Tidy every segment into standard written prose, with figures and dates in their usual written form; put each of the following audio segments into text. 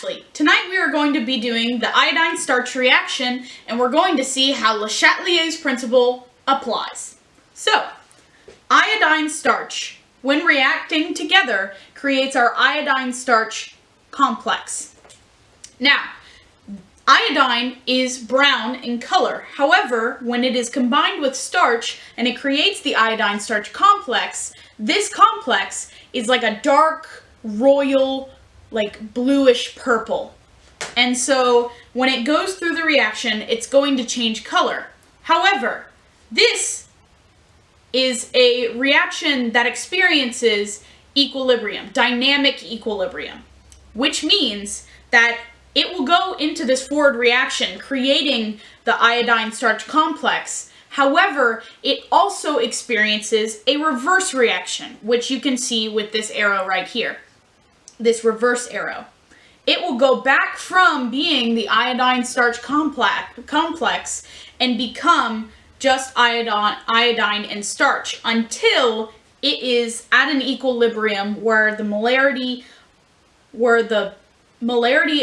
Ashley. Tonight we are going to be doing the iodine starch reaction, and we're going to see how Le Chatelier's principle applies. So, iodine starch, when reacting together, creates our iodine starch complex. Now, iodine is brown in color. However, when it is combined with starch and it creates the iodine starch complex, this complex is like a dark, royal, like bluish purple. And so when it goes through the reaction, it's going to change color. However, this is a reaction that experiences equilibrium, dynamic equilibrium, which means that it will go into this forward reaction, creating the iodine starch complex. However, it also experiences a reverse reaction, which you can see with this arrow right here, this reverse arrow. It will go back from being the iodine starch complex and become just iodine and starch until it is at an equilibrium where the molarity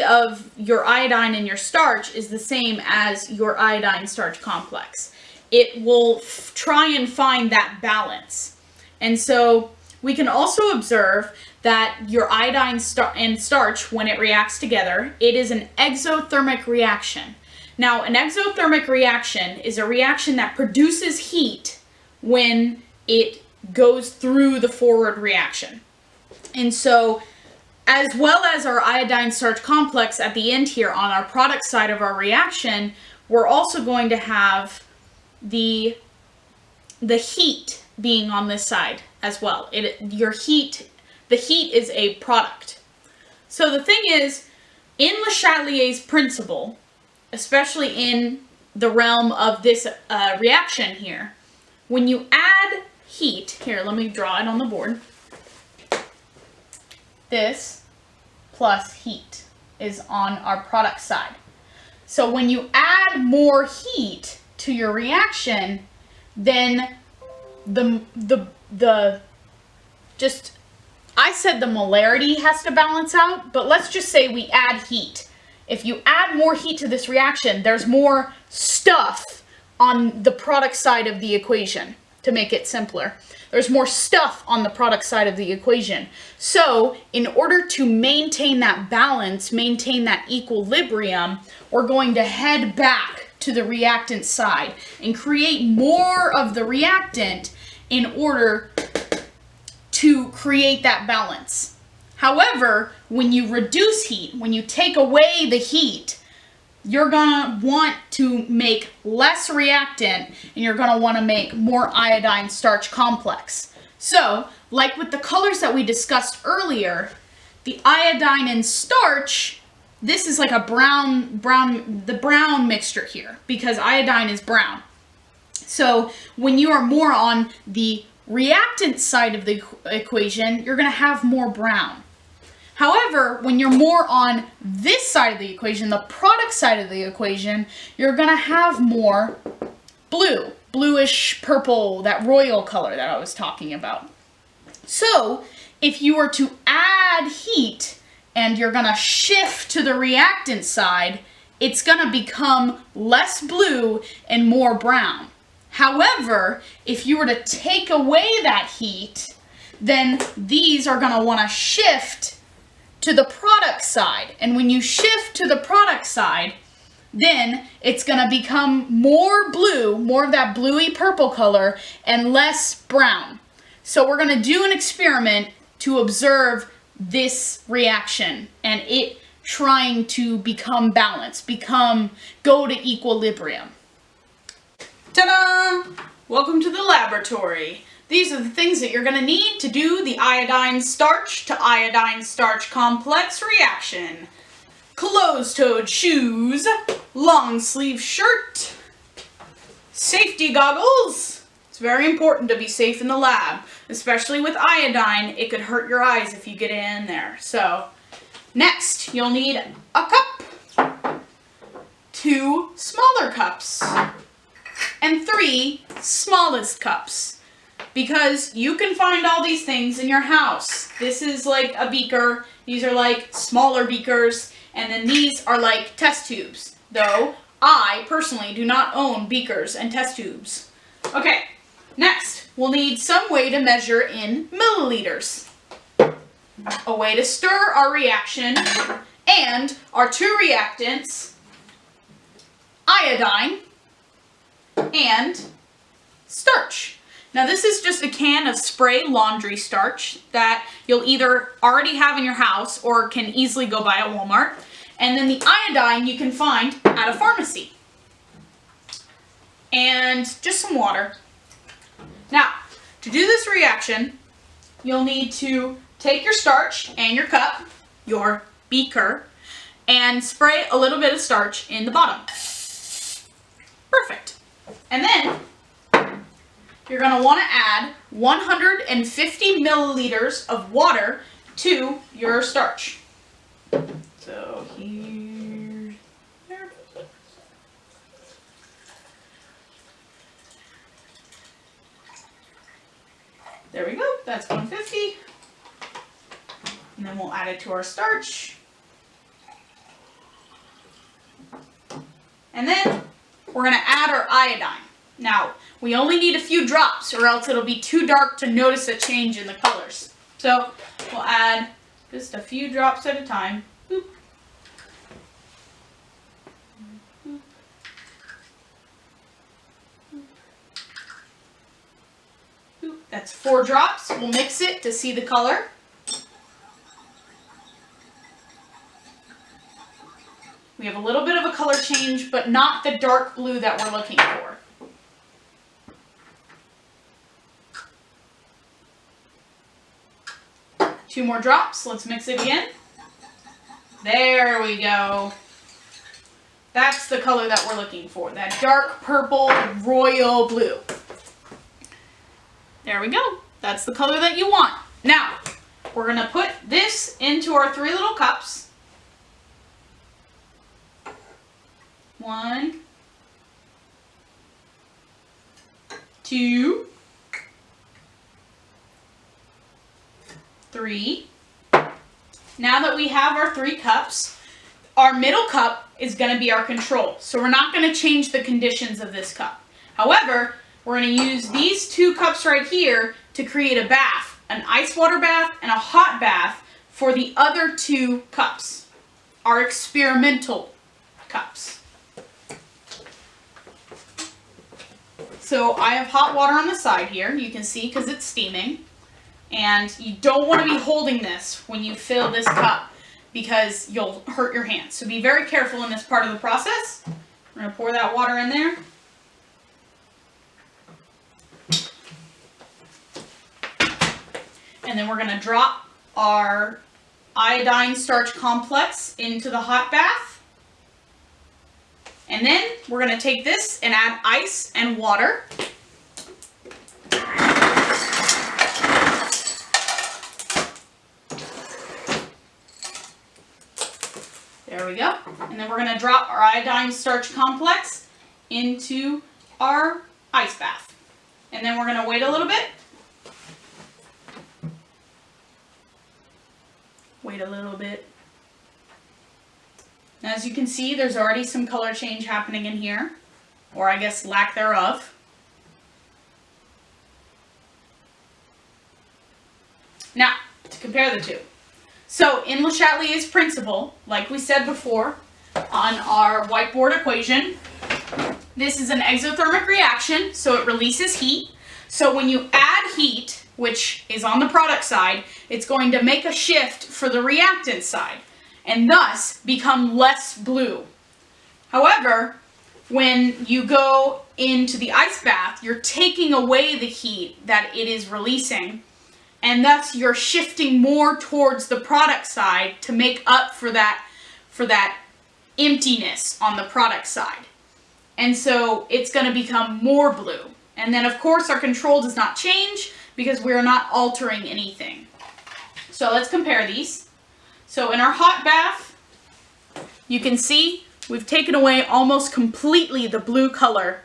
of your iodine and your starch is the same as your iodine starch complex. It will try and find that balance. And so we can also observe that your iodine and starch, when it reacts together, it is an exothermic reaction. Now, an exothermic reaction is a reaction that produces heat when it goes through the forward reaction. And so, as well as our iodine starch complex at the end here on our product side of our reaction, we're also going to have the heat being on this side as well. The heat is a product. So the thing is, in Le Chatelier's principle, especially in the realm of this reaction here, when you add heat, here, let me draw it on the board. This plus heat is on our product side. So when you add more heat to your reaction, then I said the molarity has to balance out, but let's just say we add heat. If you add more heat to this reaction, there's more stuff on the product side of the equation, to make it simpler. There's more stuff on the product side of the equation. So, in order to maintain that balance, maintain that equilibrium, we're going to head back to the reactant side and create more of the reactant in order to create that balance. However, when you reduce heat, when you take away the heat, you're gonna want to make less reactant and you're gonna wanna make more iodine starch complex. So, like with the colors that we discussed earlier, the iodine and starch, this is like a the brown mixture here because iodine is brown. So, when you are more on the reactant side of the equation, you're going to have more brown. However, when you're more on this side of the equation, the product side of the equation, you're going to have more blue, bluish purple, that royal color that I was talking about. So, if you were to add heat and you're going to shift to the reactant side, it's going to become less blue and more brown. However, if you were to take away that heat, then these are going to want to shift to the product side. And when you shift to the product side, then it's going to become more blue, more of that bluey purple color, and less brown. So we're going to do an experiment to observe this reaction and it trying to become balanced, go to equilibrium. Ta-da! Welcome to the laboratory. These are the things that you're going to need to do the iodine starch to iodine starch complex reaction. Closed-toed shoes, long sleeve shirt, safety goggles. It's very important to be safe in the lab, especially with iodine. It could hurt your eyes if you get it in there. So, next, you'll need a cup, 2 smaller cups, and 3 smallest cups, because you can find all these things in your house. This is like a beaker, these are like smaller beakers, And then these are like test tubes, though I personally do not own beakers and test tubes. Okay, next we'll need some way to measure in milliliters. A way to stir our reaction and our two reactants, iodine and starch. Now this is just a can of spray laundry starch that you'll either already have in your house or can easily go buy at Walmart. And then the iodine you can find at a pharmacy. And just some water. Now, to do this reaction, you'll need to take your starch and your cup, your beaker, and spray a little bit of starch in the bottom. Perfect. And then you're going to want to add 150 milliliters of water to your starch. So here, there we go, that's 150. And then we'll add it to our starch. And then we're going to add our iodine. Now, we only need a few drops or else it'll be too dark to notice a change in the colors. So we'll add just a few drops at a time. Boop. Boop. Boop. That's 4 drops. We'll mix it to see the color. We have a little bit of a color change, but not the dark blue that we're looking for. Two more drops. Let's mix it again. There we go. That's the color that we're looking for. That dark purple royal blue. There we go. That's the color that you want. Now, we're going to put this into our 3 little cups. 1, 2, 3. Now that we have our 3 cups, our middle cup is going to be our control. So we're not going to change the conditions of this cup. However, we're going to use these 2 cups right here to create a bath, an ice water bath and a hot bath for the other 2 cups, our experimental cups. So I have hot water on the side here, you can see because it's steaming. And you don't want to be holding this when you fill this cup because you'll hurt your hands. So be very careful in this part of the process. We're going to pour that water in there. And then we're going to drop our iodine starch complex into the hot bath. And then we're going to take this and add ice and water. There we go. And then we're going to drop our iodine starch complex into our ice bath. And then we're going to wait a little bit. Wait a little bit. Now, as you can see, there's already some color change happening in here, or I guess lack thereof. Now, to compare the two. So, in Le Chatelier's principle, like we said before, on our whiteboard equation, this is an exothermic reaction, so it releases heat. So when you add heat, which is on the product side, it's going to make a shift for the reactant side, and thus become less blue. However, when you go into the ice bath, you're taking away the heat that it is releasing, and thus you're shifting more towards the product side to make up for that emptiness on the product side. And so it's going to become more blue. And then of course our control does not change because we're not altering anything. So let's compare these. So in our hot bath, you can see we've taken away almost completely the blue color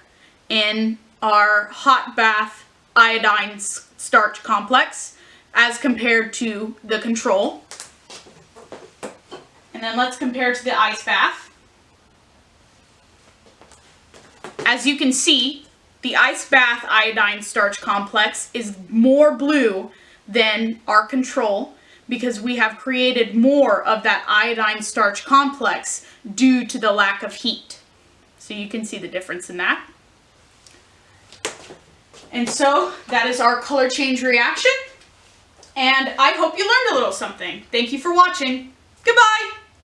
in our hot bath iodine starch complex as compared to the control. And And then let's compare to the ice bath. As you can see, the ice bath iodine starch complex is more blue than our control because we have created more of that iodine starch complex due to the lack of heat. So you can see the difference in that. And so that is our color change reaction. And I hope you learned a little something. Thank you for watching. Goodbye.